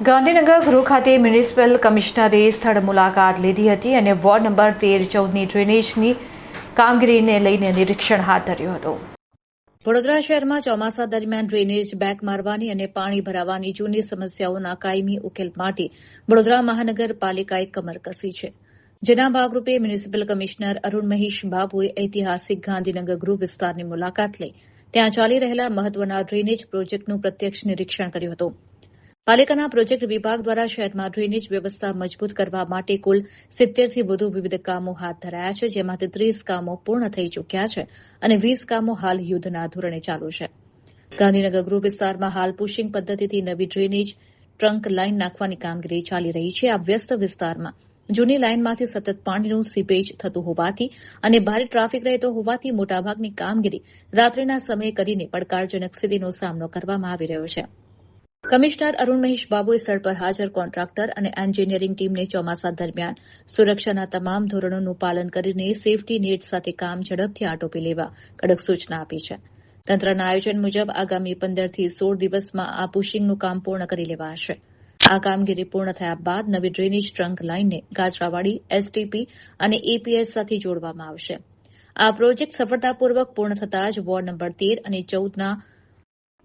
ગાંધીનગર ગૃહ ખાતે મ્યુનિસિપલ કમિશનરે સ્થળ મુલાકાત લીધી હતી અને વોર્ડ નંબર 13-14ની ડ્રેનેજની કામગીરીને લઈને નિરીક્ષણ હાથ ધર્યું હતું. વડોદરા શહેરમાં ચોમાસા દરમિયાન ડ્રેનેજ બેક મારવાની અને પાણી ભરાવાની જૂની સમસ્યાઓના કાયમી ઉકેલ માટે વડોદરા મહાનગરપાલિકાએ કમર કસી છે. જેના ભાગરૂપે મ્યુનિસિપલ કમિશનર અરુણ મહેશ બાબુએ ઐતિહાસિક ગાંધીનગર ગૃહ વિસ્તારની મુલાકાત લઈ ત્યાં ચાલી રહેલા મહત્વના ડ્રેનેજ પ્રોજેક્ટનું પ્રત્યક્ષ નિરીક્ષણ કર્યું હતું. પાલિકાના પ્રોજેક્ટ વિભાગ દ્વારા શહેરમાં ડ્રેનેજ વ્યવસ્થા મજબૂત કરવા માટે કુલ 70થી વધુ વિવિધ કામો હાથ ધરાયા છે, જેમાંથી 30 કામો પૂર્ણ થઈ ચૂક્યા છે અને 20 કામો હાલ યુદ્ધના ધોરણે ચાલુ છે. ગાંધીનગર ગૃહ વિસ્તારમાં હાલ પુશિંગ પદ્ધતિથી નવી ડ્રેનેજ ટ્રંક લાઇન નાખવાની કામગીરી ચાલી રહી છે. આ વ્યસ્ત વિસ્તારમાં જૂની લાઇનમાંથી સતત પાણીનું સીપેજ થતું હોવાથી અને ભારે ટ્રાફિક રહેતો હોવાથી મોટાભાગની કામગીરી રાત્રિના સમયે કરીને પડકારજનક સ્થિતિનો સામનો કરવામાં આવી રહ્યો છે. કમિશનર અરુણ મહેશ બાબુએ સ્થળ પર હાજર કોન્ટ્રાક્ટર અને એન્જિનિયરિંગ ટીમને ચોમાસા દરમિયાન સુરક્ષાના તમામ ધોરણોનું પાલન કરીને સેફટી નેટ સાથે કામ ઝડપથી આટોપી લેવા કડક સૂચના આપી છે. તંત્રના આયોજન મુજબ આગામી 15થી 16 દિવસમાં આ પુશિંગનું કામ પૂર્ણ કરી લેવાશે. આ કામગીરી પૂર્ણ થયા બાદ નવી ડ્રેનેજ ટ્રંક લાઇનને ગાજરાવાડી, એસટીપી અને એપીએસ સાથે જોડવામાં આવશે. આ પ્રોજેક્ટ સફળતાપૂર્વક પૂર્ણ થતાં જ વોર્ડ નંબર 13 અને 14ના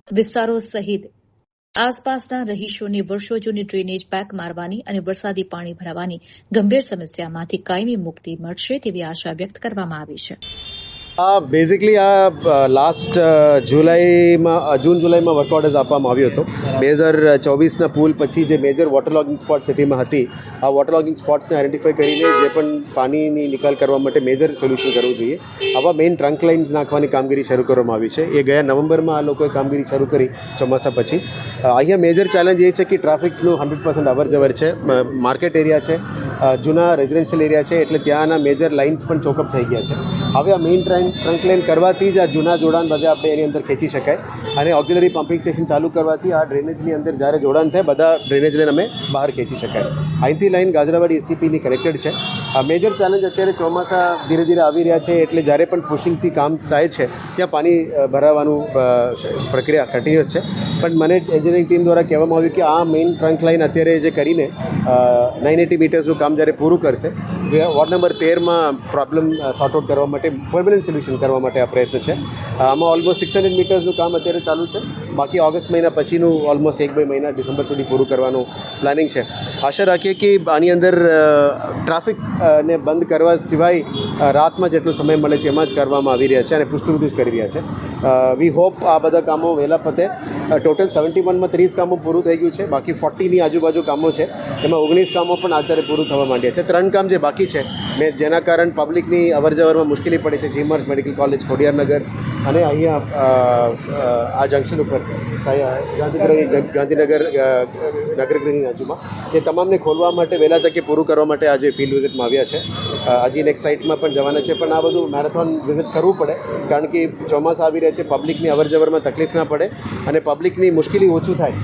વિસ્તારો સહિત આસપાસના રહીશોને વર્ષો જૂની ડ્રેનેજ બેક મારવાની અને વરસાદી પાણી ભરાવાની ગંભીર સમસ્યામાંથી કાયમી મુક્તિ મળશે તેવી આશા વ્યક્ત કરવામાં આવી છે. બેઝિકલી આ લાસ્ટ જૂન જુલાઈમાં વર્ક ઓર્ડર્સ આપવામાં આવ્યો હતો. 2024ના પૂલ પછી જે મેજર વોટર લોગિંગ સ્પોટ સિટીમાં હતી, આ વોટર લોગિંગ સ્પોટ્સને આઈડેન્ટિફાઈ કરીને જે પણ પાણીની નિકાલ કરવા માટે મેજર સોલ્યુશન કરવું જોઈએ. આવા મેઇન ટ્રંક લાઇન્સ નાખવાની કામગીરી શરૂ કરવામાં આવી છે. એ ગયા નવેમ્બરમાં આ લોકોએ કામગીરી શરૂ કરી ચોમાસા પછી. અહીંયા મેજર ચેલેન્જ એ છે કે ટ્રાફિકનું 100% અવર જવર છે, માર્કેટ એરિયા છે, જૂના રેઝિડેન્શિયલ એરિયા છે, એટલે ત્યાંના મેજર લાઇન્સ પણ ચોકઅપ થઈ ગયા છે. હવે આ મેઇન ટ્રંક લાઇન કરવાથી જ આ જૂના જોડાણ બધા આપણે એની અંદર ખેંચી શકાય અને ઓક્સિલરી પમ્પિંગ સ્ટેશન ચાલુ કરવાથી આ ડ્રેનેજની અંદર જ્યારે જોડાણ થાય બધા ડ્રેનેજ લાઇન અમે બહાર ખેંચી શકાય. અહીંથી લાઇન ગાજરાવાડી એસટીપીની કનેક્ટેડ છે. આ મેજર ચેલેન્જ અત્યારે ચોમાસા ધીરે ધીરે આવી રહ્યા છે, એટલે જ્યારે પણ પુશિંગથી કામ થાય છે ત્યાં પાણી ભરાવાનું પ્રક્રિયા કન્ટિન્યુઅસ છે. પણ મને એન્જિનિયરિંગ ટીમ દ્વારા કહેવામાં આવ્યું કે આ મેઇન ટ્રંક લાઇન અત્યારે જે કરીને 980 મીટર્સનું કામ જ્યારે પૂરું કરશે, વોર્ડ નંબર 13માં પ્રોબ્લેમ સોર્ટ આઉટ કરવા માટે પરમનન્ટ સોલ્યુશન કરવા માટે આ પ્રયત્ન છે. આમાં ઓલમોસ્ટ 600 મીટર્સનું કામ અત્યારે ચાલુ છે. બાકી ઓગસ્ટ મહિના પછીનું ઓલમોસ્ટ 1-2 મહિના ડિસેમ્બર સુધી પૂરું કરવાનું પ્લાનિંગ છે. આશા રાખીએ કે આની અંદર ટ્રાફિકને બંધ કરવા સિવાય રાતમાં જેટલો સમય મળે છે એમાં જ કરવામાં આવી રહ્યા છે અને પૂછતું જ કરી રહ્યા છે. વી હોપ આ બધા કામો વહેલા પતે. ટોટલ 71માં 30 કામો પૂરું થઈ ગયું છે. બાકી 40ની આજુબાજુ કામો છે, એમાં 19 કામો પણ અત્યારે પૂરું થવા માંડ્યા છે. 3 કામ જે બાકી છે જેના કારણ પબ્લિકની અવરજવરમાં મુશ્કેલી પડે છે, જીમર્સ મેડિકલ કોલેજ, ખોડિયારનગર અને અહીંયા આ જંકશન ઉપર ગાંધીનગર નગરગૃહની બાજુમાં, એ તમામને ખોલવા માટે વહેલા તકે પૂરું કરવા માટે આજે ફિલ્ડ વિઝિટમાં આવ્યા છે. હજી નેક્સ્ટ સાઇટમાં પણ જવાના છે, પણ આ બધું મેરેથોન વિઝિટ કરવું પડે કારણ કે ચોમાસા આવી રહ્યા છે, પબ્લિકની અવરજવરમાં તકલીફ ના પડે અને પબ્લિકની મુશ્કેલી ઓછું થાય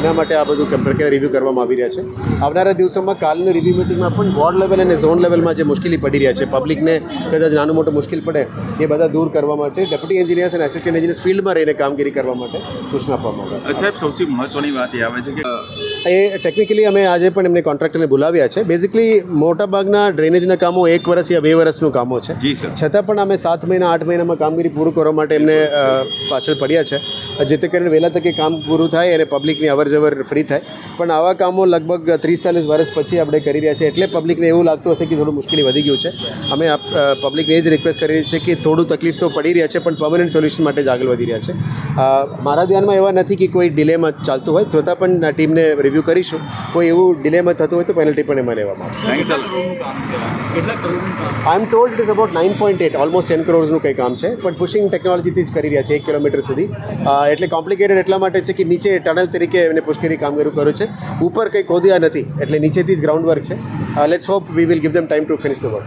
એના માટે આ બધું પ્રક્રિયા રિવ્યૂ કરવામાં આવી રહ્યા છે. આવનારા દિવસોમાં કાલની રિવ્યૂ મિટિંગમાં પણ વોર્ડ લેવલ અને ઝોન લેવલમાં જે મુશ્કેલી પડી રહ્યા છે, પબ્લિકને કદાચ નાનું મોટું મુશ્કેલ પડે એ બધા દૂર કરવા માટે ડેપ્યુટી એન્જિનિયર્સ અને એસિસ્ટન્ટ એન્જિનિયર્સ ફિલ્ડમાં રહીને કામગીરી કરવા માટે સૂચના આપવામાં આવે છે. સાહેબ, સૌથી મહત્વની વાત એ આવે છે કે એ ટેકનિકલી અમે આજે પણ એમને કોન્ટ્રાક્ટરને બોલાવ્યા છે. બેઝિકલી મોટાભાગના ડ્રેનેજના કામો 1 વર્ષ યા 2 વર્ષનું કામો છે. છતાં પણ અમે 7 મહિના 8 મહિનામાં કામગીરી પૂરું કરવા માટે એમને પાછળ પડ્યા છે, જેથી કરીને વહેલા તકે કામ પૂરું થાય અને પબ્લિકની અવરજવર ફ્રી થાય. પણ આવા કામો લગભગ 30-40 વર્ષ પછી આપણે કરી રહ્યા છીએ, એટલે પબ્લિકને એવું લાગતું હશે કે થોડું મુશ્કેલી વધી ગયું છે. અમે પબ્લિકને એ જ રિક્વેસ્ટ કરી રહ્યા છીએ કે થોડું તકલીફ તો પડી રહ્યા છે, પણ પરમનન્ટ સોલ્યુશન માટે જ આગળ વધી રહ્યા છે. મારા ધ્યાનમાં એવા નથી કે કોઈ ડિલેમાં ચાલતું હોય, છતાં પણ ટીમને રિવ્યૂ કરીશું. કોઈ એવું ડિલેમાં થતું હોય તો પેનલ્ટી પણ એમાં લેવામાં આવશે. I am told it is about 9.8, almost 10 કરોડનું કંઈ કામ છે, પણ પુશિંગ ટેકનોલોજીથી જ કરી રહ્યા છે 1 કિલોમીટર સુધી. એટલે કોમ્પ્લિકેટેડ એટલા માટે છે કે નીચે ટનલ તરીકે એને પુશ કરી કામગીરી કર્યું છે. ઉપર કંઈ ખોદ્યા નથી, એટલે નીચેથી જ ગ્રાઉન્ડ વર્ક છે. Let's hope we will give them time to finish the work.